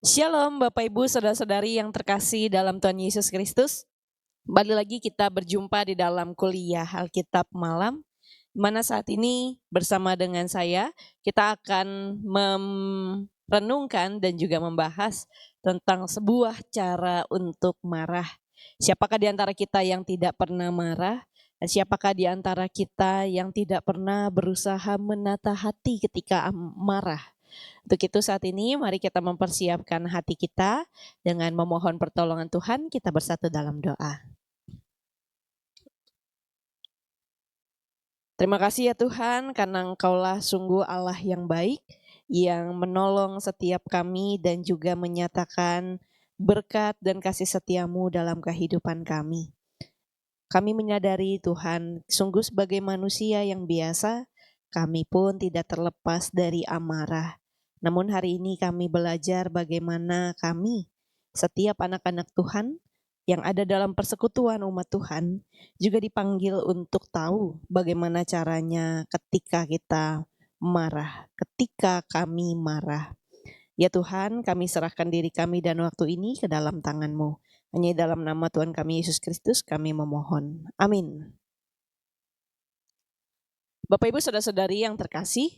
Shalom Bapak Ibu Saudara-saudari yang terkasih dalam Tuhan Yesus Kristus. Kembali lagi kita berjumpa di dalam kuliah Alkitab malam, di mana saat ini bersama dengan saya kita akan merenungkan dan juga membahas tentang sebuah cara untuk marah. Siapakah di antara kita yang tidak pernah marah? Dan siapakah di antara kita yang tidak pernah berusaha menata hati ketika marah? Untuk itu saat ini mari kita mempersiapkan hati kita dengan memohon pertolongan Tuhan, kita bersatu dalam doa. Terima kasih ya Tuhan, karena Engkaulah sungguh Allah yang baik, yang menolong setiap kami dan juga menyatakan berkat dan kasih setiamu dalam kehidupan kami. Kami menyadari Tuhan, sungguh sebagai manusia yang biasa, kami pun tidak terlepas dari amarah. Namun hari ini kami belajar bagaimana kami, setiap anak-anak Tuhan yang ada dalam persekutuan umat Tuhan, juga dipanggil untuk tahu bagaimana caranya ketika kita marah, ketika kami marah. Ya Tuhan, kami serahkan diri kami dan waktu ini ke dalam tangan-Mu. Hanya dalam nama Tuhan kami Yesus Kristus kami memohon. Amin. Bapak Ibu Saudara-saudari yang terkasih,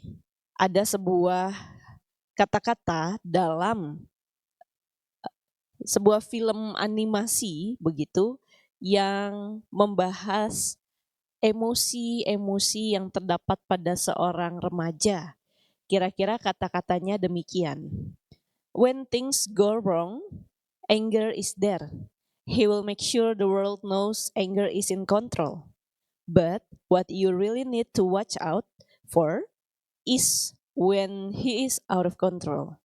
ada sebuah kata-kata dalam sebuah film animasi begitu yang membahas emosi-emosi yang terdapat pada seorang remaja. Kira-kira kata-katanya demikian. When things go wrong, anger is there. He will make sure the world knows anger is in control. But what you really need to watch out for is when he is out of control.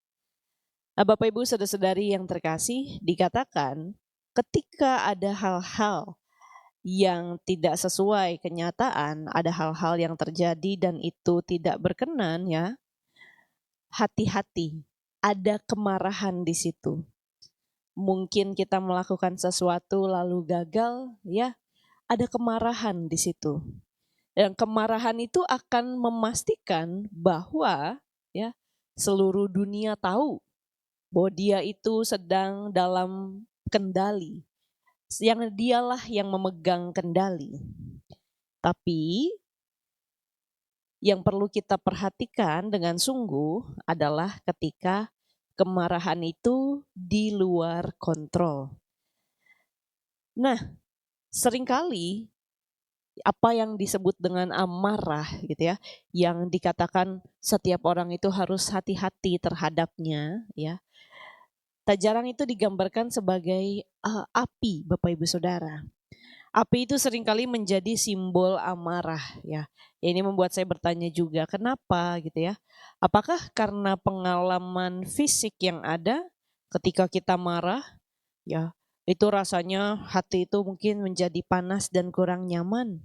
Nah, Bapak Ibu Saudara-saudari yang terkasih, dikatakan ketika ada hal-hal yang tidak sesuai kenyataan, ada hal-hal yang terjadi dan itu tidak berkenan ya, hati-hati, ada kemarahan di situ. Mungkin kita melakukan sesuatu lalu gagal ya, ada kemarahan di situ. Dan kemarahan itu akan memastikan bahwa ya seluruh dunia tahu bahwa dia itu sedang dalam kendali. Yang dialah yang memegang kendali. Tapi yang perlu kita perhatikan dengan sungguh adalah ketika kemarahan itu di luar kontrol. Nah, seringkali apa yang disebut dengan amarah gitu ya, yang dikatakan setiap orang itu harus hati-hati terhadapnya ya. Tak jarang itu digambarkan sebagai api, Bapak Ibu Saudara. Api itu seringkali menjadi simbol amarah ya. Ini membuat saya bertanya juga, kenapa gitu ya? Apakah karena pengalaman fisik yang ada ketika kita marah ya, itu rasanya hati itu mungkin menjadi panas dan kurang nyaman.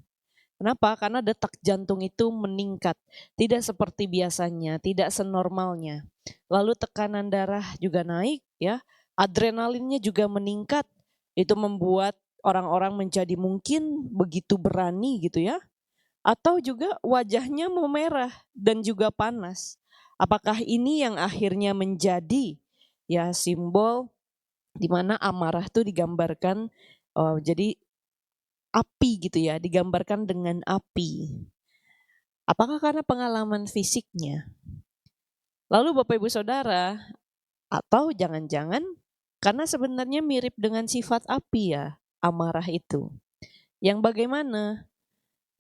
Kenapa? Karena detak jantung itu meningkat, tidak seperti biasanya, tidak senormalnya. Lalu tekanan darah juga naik ya, adrenalinnya juga meningkat. Itu membuat orang-orang menjadi mungkin begitu berani gitu ya. Atau juga wajahnya memerah dan juga panas. Apakah ini yang akhirnya menjadi ya simbol di mana amarah itu digambarkan jadi api gitu ya, digambarkan dengan api. Apakah karena pengalaman fisiknya? Lalu Bapak Ibu Saudara, atau jangan-jangan karena sebenarnya mirip dengan sifat api ya, amarah itu. Yang bagaimana?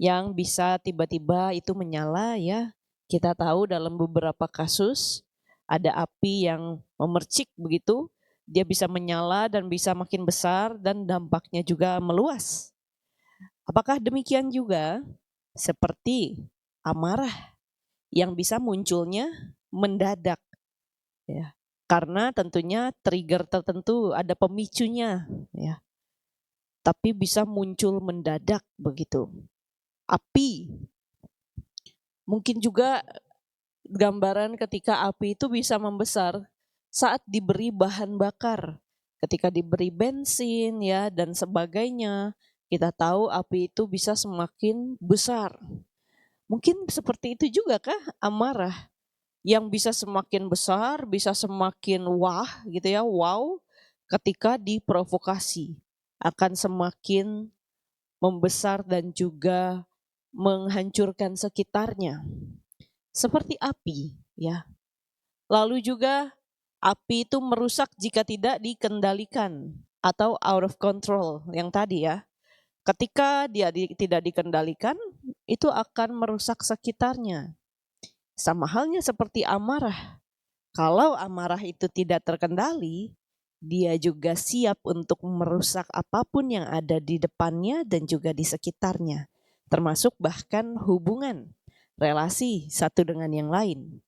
Yang bisa tiba-tiba itu menyala ya. Kita tahu dalam beberapa kasus ada api yang memercik begitu, dia bisa menyala dan bisa makin besar dan dampaknya juga meluas. Apakah demikian juga seperti amarah yang bisa munculnya mendadak ya. Karena tentunya trigger tertentu ada pemicunya ya. Tapi bisa muncul mendadak begitu. Api. Mungkin juga gambaran ketika api itu bisa membesar saat diberi bahan bakar. Ketika diberi bensin ya dan sebagainya, kita tahu api itu bisa semakin besar. Mungkin seperti itu juga kah amarah? yang bisa semakin besar, bisa semakin wah gitu ya, wow, ketika diprovokasi akan semakin membesar dan juga menghancurkan sekitarnya. Seperti api ya. Lalu juga api itu merusak jika tidak dikendalikan atau out of control yang tadi ya. Ketika dia tidak dikendalikan, itu akan merusak sekitarnya. Sama halnya seperti amarah. Kalau amarah itu tidak terkendali, dia juga siap untuk merusak apapun yang ada di depannya dan juga di sekitarnya, termasuk bahkan hubungan, relasi satu dengan yang lain.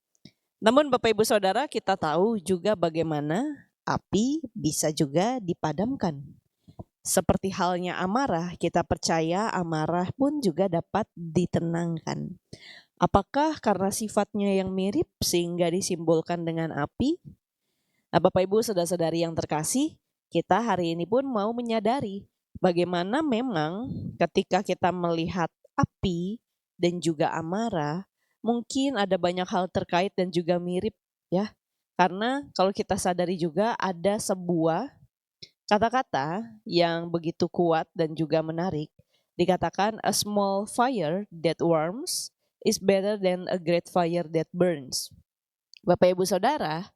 Namun Bapak Ibu Saudara, kita tahu juga bagaimana api bisa juga dipadamkan. Seperti halnya amarah, kita percaya amarah pun juga dapat ditenangkan. Apakah karena sifatnya yang mirip sehingga disimbolkan dengan api? Nah, Bapak Ibu saudara-saudari yang terkasih, kita hari ini pun mau menyadari bagaimana memang ketika kita melihat api dan juga amarah, mungkin ada banyak hal terkait dan juga mirip ya. Karena kalau kita sadari juga ada sebuah kata-kata yang begitu kuat dan juga menarik. Dikatakan a small fire that warms is better than a great fire that burns. Bapak Ibu Saudara,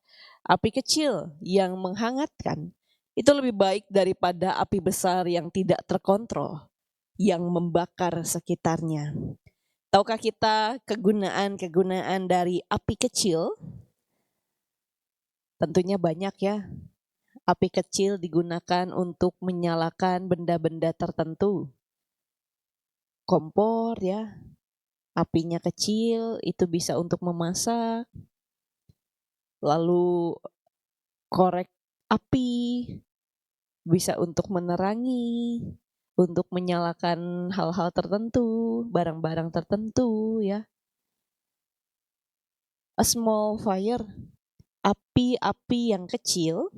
api kecil yang menghangatkan itu lebih baik daripada api besar yang tidak terkontrol, yang membakar sekitarnya. Tahukah kita kegunaan-kegunaan dari api kecil? Tentunya banyak ya. Api kecil digunakan untuk menyalakan benda-benda tertentu. Kompor ya, apinya kecil itu bisa untuk memasak. Lalu korek api bisa untuk menerangi, untuk menyalakan hal-hal tertentu, barang-barang tertentu ya. A small fire, api-api yang kecil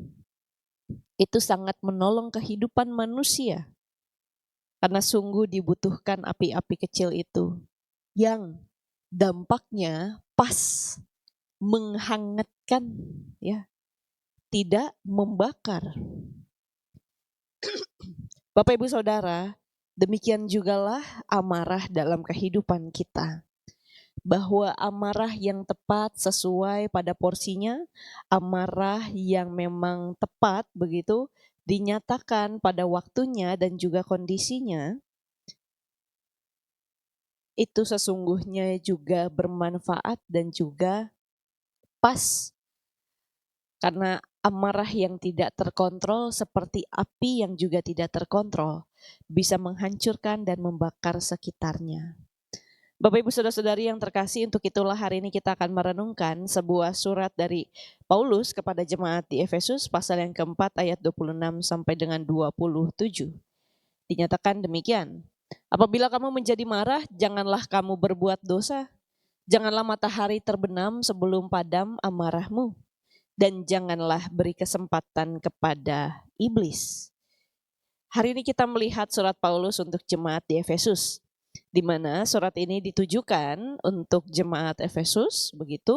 itu sangat menolong kehidupan manusia. Karena sungguh dibutuhkan api-api kecil itu yang dampaknya pas menghangatkan ya, tidak membakar. Bapak Ibu Saudara, demikian jugalah amarah dalam kehidupan kita. Bahwa amarah yang tepat sesuai pada porsinya, amarah yang memang tepat begitu dinyatakan pada waktunya dan juga kondisinya, itu sesungguhnya juga bermanfaat dan juga pas. Karena amarah yang tidak terkontrol seperti api yang juga tidak terkontrol bisa menghancurkan dan membakar sekitarnya. Bapak Ibu Saudara-saudari yang terkasih, untuk itulah hari ini kita akan merenungkan sebuah surat dari Paulus kepada jemaat di Efesus pasal yang keempat ayat 26 sampai dengan 27. Dinyatakan demikian. Apabila kamu menjadi marah, janganlah kamu berbuat dosa. Janganlah matahari terbenam sebelum padam amarahmu. Dan janganlah beri kesempatan kepada iblis. Hari ini kita melihat surat Paulus untuk jemaat di Efesus, di mana surat ini ditujukan untuk jemaat Efesus, begitu,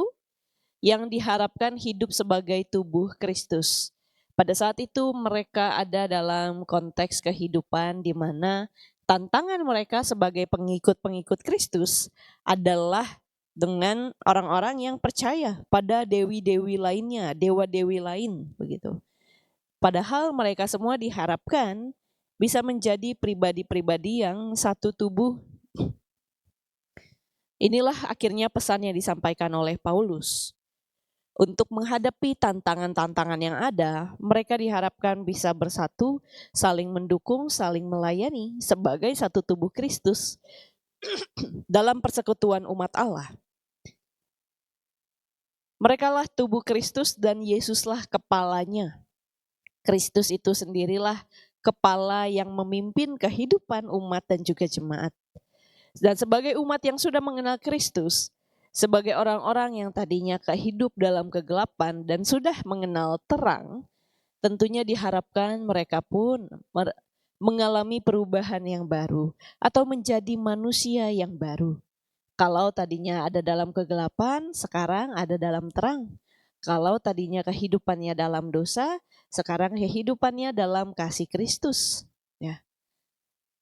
yang diharapkan hidup sebagai tubuh Kristus. Pada saat itu mereka ada dalam konteks kehidupan di mana tantangan mereka sebagai pengikut-pengikut Kristus adalah dengan orang-orang yang percaya pada dewi-dewi lainnya, dewa-dewi lain, begitu. Padahal mereka semua diharapkan bisa menjadi pribadi-pribadi yang satu tubuh. Inilah akhirnya pesan yang disampaikan oleh Paulus. Untuk menghadapi tantangan-tantangan yang ada, mereka diharapkan bisa bersatu, saling mendukung, saling melayani sebagai satu tubuh Kristus dalam persekutuan umat Allah. Merekalah tubuh Kristus dan Yesuslah kepalanya. Kristus itu sendirilah kepala yang memimpin kehidupan umat dan juga jemaat. Dan sebagai umat yang sudah mengenal Kristus, sebagai orang-orang yang tadinya kehidup dalam kegelapan dan sudah mengenal terang, tentunya diharapkan mereka pun mengalami perubahan yang baru atau menjadi manusia yang baru. Kalau tadinya ada dalam kegelapan, sekarang ada dalam terang. Kalau tadinya kehidupannya dalam dosa, sekarang kehidupannya dalam kasih Kristus. Ya.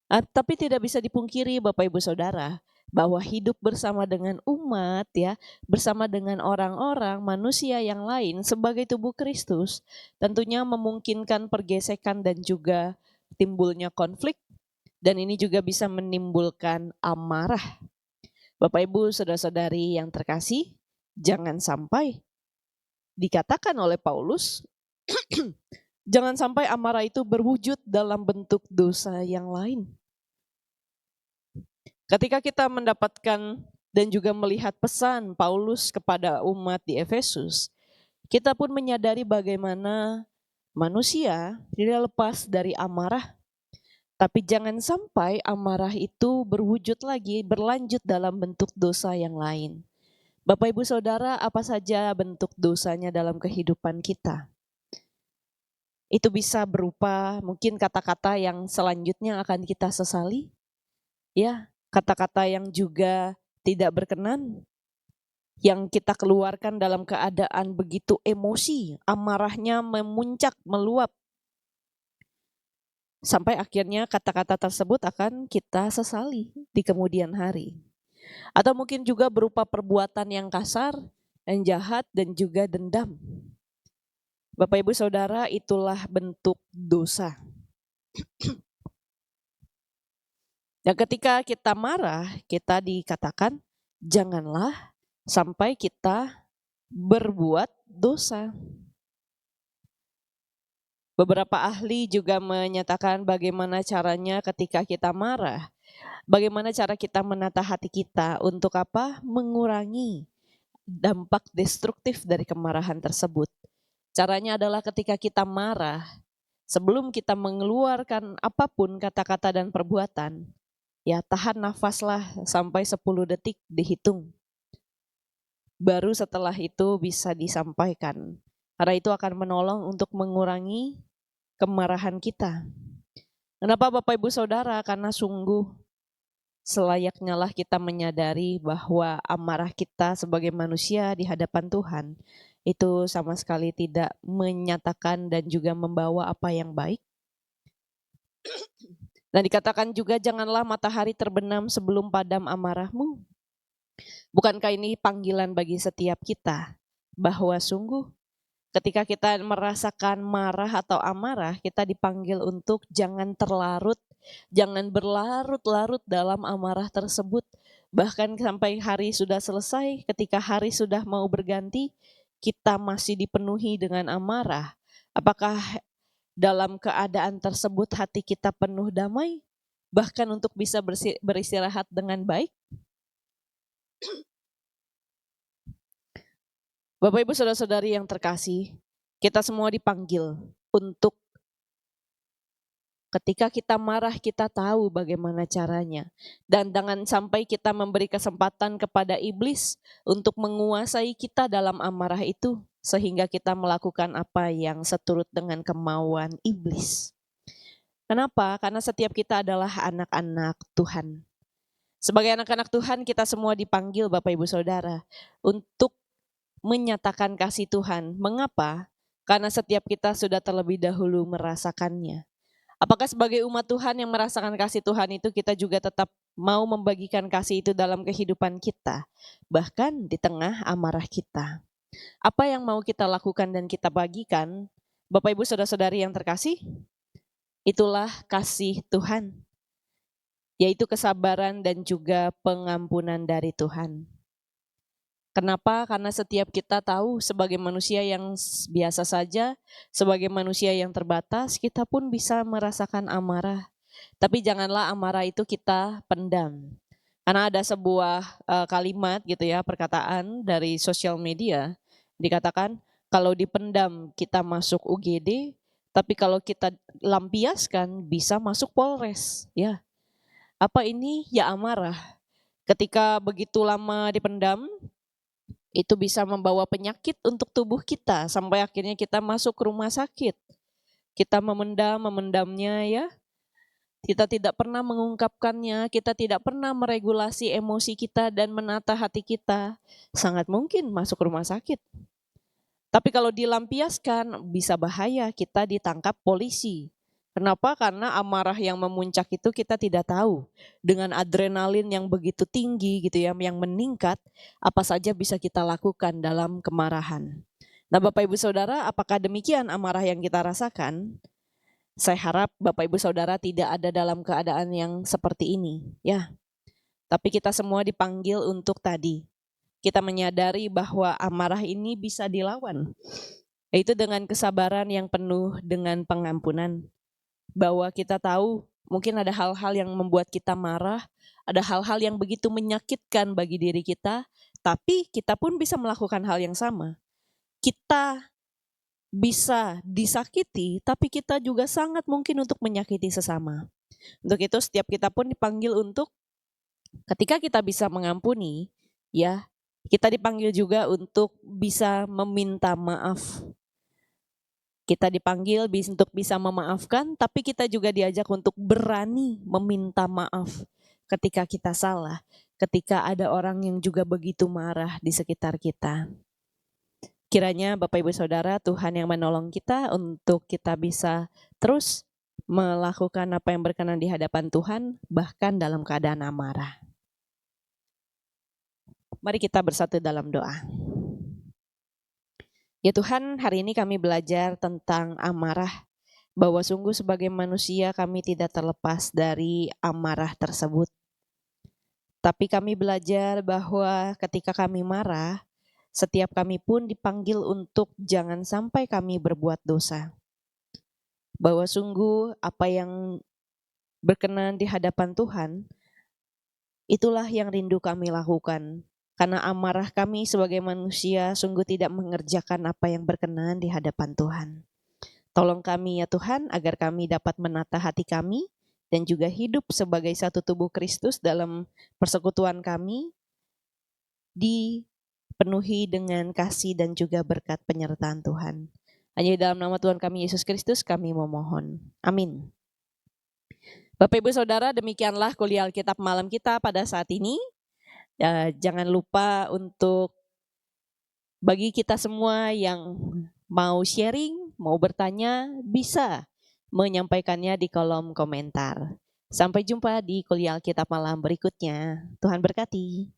Tapi tidak bisa dipungkiri Bapak Ibu Saudara, bahwa hidup bersama dengan umat ya, bersama dengan orang-orang manusia yang lain sebagai tubuh Kristus, tentunya memungkinkan pergesekan dan juga timbulnya konflik, dan ini juga bisa menimbulkan amarah. Bapak Ibu Saudara-saudari yang terkasih, jangan sampai dikatakan oleh Paulus, jangan sampai amarah itu berwujud dalam bentuk dosa yang lain. Ketika kita mendapatkan dan juga melihat pesan Paulus kepada umat di Efesus, kita pun menyadari bagaimana manusia tidak lepas dari amarah. Tapi jangan sampai amarah itu berwujud lagi, berlanjut dalam bentuk dosa yang lain. Bapak Ibu Saudara, apa saja bentuk dosanya dalam kehidupan kita? Itu bisa berupa mungkin kata-kata yang selanjutnya akan kita sesali, ya, kata-kata yang juga tidak berkenan, yang kita keluarkan dalam keadaan begitu emosi, amarahnya memuncak, meluap, sampai akhirnya kata-kata tersebut akan kita sesali di kemudian hari. Atau mungkin juga berupa perbuatan yang kasar, yang jahat, dan juga dendam. Bapak Ibu Saudara, itulah bentuk dosa. Dan ketika kita marah, kita dikatakan janganlah sampai kita berbuat dosa. Beberapa ahli juga menyatakan bagaimana caranya ketika kita marah, bagaimana cara kita menata hati kita untuk apa? Mengurangi dampak destruktif dari kemarahan tersebut. Caranya adalah ketika kita marah, sebelum kita mengeluarkan apapun kata-kata dan perbuatan, ya tahan nafaslah sampai 10 detik dihitung. Baru setelah itu bisa disampaikan. Karena itu akan menolong untuk mengurangi kemarahan kita. Kenapa Bapak Ibu Saudara? Karena sungguh selayaknya lah kita menyadari bahwa amarah kita sebagai manusia di hadapan Tuhan itu sama sekali tidak menyatakan dan juga membawa apa yang baik. Dan dikatakan juga janganlah matahari terbenam sebelum padam amarahmu. Bukankah ini panggilan bagi setiap kita bahwa sungguh ketika kita merasakan marah atau amarah, kita dipanggil untuk jangan terlarut, jangan berlarut-larut dalam amarah tersebut. Bahkan sampai hari sudah selesai, ketika hari sudah mau berganti, kita masih dipenuhi dengan amarah. Apakah dalam keadaan tersebut hati kita penuh damai? Bahkan untuk bisa beristirahat dengan baik? Bapak Ibu Saudara-saudari yang terkasih, kita semua dipanggil untuk ketika kita marah kita tahu bagaimana caranya. Dan jangan sampai kita memberi kesempatan kepada iblis untuk menguasai kita dalam amarah itu sehingga kita melakukan apa yang seturut dengan kemauan iblis. Kenapa? Karena setiap kita adalah anak-anak Tuhan. Sebagai anak-anak Tuhan kita semua dipanggil Bapak Ibu Saudara untuk menyatakan kasih Tuhan. Mengapa? Karena setiap kita sudah terlebih dahulu merasakannya. Apakah sebagai umat Tuhan yang merasakan kasih Tuhan itu kita juga tetap mau membagikan kasih itu dalam kehidupan kita, bahkan di tengah amarah kita? Apa yang mau kita lakukan dan kita bagikan, Bapak Ibu Saudara-saudari yang terkasih? Itulah kasih Tuhan, yaitu kesabaran dan juga pengampunan dari Tuhan. Kenapa? Karena setiap kita tahu sebagai manusia yang biasa saja, sebagai manusia yang terbatas, kita pun bisa merasakan amarah. Tapi janganlah amarah itu kita pendam. Karena ada sebuah kalimat gitu ya, perkataan dari sosial media, dikatakan kalau dipendam kita masuk UGD, tapi kalau kita lampiaskan bisa masuk Polres. Ya, apa ini? Ya amarah. Ketika begitu lama dipendam, itu bisa membawa penyakit untuk tubuh kita sampai akhirnya kita masuk rumah sakit. Kita memendamnya ya. kita tidak pernah mengungkapkannya, kita tidak pernah meregulasi emosi kita dan menata hati kita, sangat mungkin masuk rumah sakit. Tapi kalau dilampiaskan, bisa bahaya, kita ditangkap polisi. Kenapa? Karena amarah yang memuncak itu kita tidak tahu. Dengan adrenalin yang begitu tinggi gitu ya, yang meningkat, apa saja bisa kita lakukan dalam kemarahan. Nah, Bapak Ibu Saudara, apakah demikian amarah yang kita rasakan? Saya harap Bapak Ibu Saudara tidak ada dalam keadaan yang seperti ini, ya. Tapi kita semua dipanggil untuk tadi. Kita menyadari bahwa amarah ini bisa dilawan, yaitu dengan kesabaran yang penuh dengan pengampunan. Bahwa kita tahu mungkin ada hal-hal yang membuat kita marah, ada hal-hal yang begitu menyakitkan bagi diri kita, tapi kita pun bisa melakukan hal yang sama. Kita bisa disakiti, tapi kita juga sangat mungkin untuk menyakiti sesama. Untuk itu setiap kita pun dipanggil untuk ketika kita bisa mengampuni, ya, kita dipanggil juga untuk bisa meminta maaf. Kita dipanggil untuk bisa memaafkan, tapi kita juga diajak untuk berani meminta maaf ketika kita salah, ketika ada orang yang juga begitu marah di sekitar kita. Kiranya Bapak Ibu Saudara, Tuhan yang menolong kita untuk kita bisa terus melakukan apa yang berkenan di hadapan Tuhan, bahkan dalam keadaan amarah. Mari kita bersatu dalam doa. Ya Tuhan, hari ini kami belajar tentang amarah, bahwa sungguh sebagai manusia kami tidak terlepas dari amarah tersebut. Tapi kami belajar bahwa ketika kami marah, setiap kami pun dipanggil untuk jangan sampai kami berbuat dosa. Bahwa sungguh apa yang berkenan di hadapan Tuhan, itulah yang rindu kami lakukan. Karena amarah kami sebagai manusia sungguh tidak mengerjakan apa yang berkenan di hadapan Tuhan. Tolong kami ya Tuhan agar kami dapat menata hati kami dan juga hidup sebagai satu tubuh Kristus dalam persekutuan kami, dipenuhi dengan kasih dan juga berkat penyertaan Tuhan. Hanya dalam nama Tuhan kami Yesus Kristus kami memohon. Amin. Bapak Ibu Saudara, demikianlah kuliah Alkitab malam kita pada saat ini. Jangan lupa untuk bagi kita semua yang mau sharing, mau bertanya, bisa menyampaikannya di kolom komentar. Sampai jumpa di kuliah Alkitab malam berikutnya. Tuhan berkati.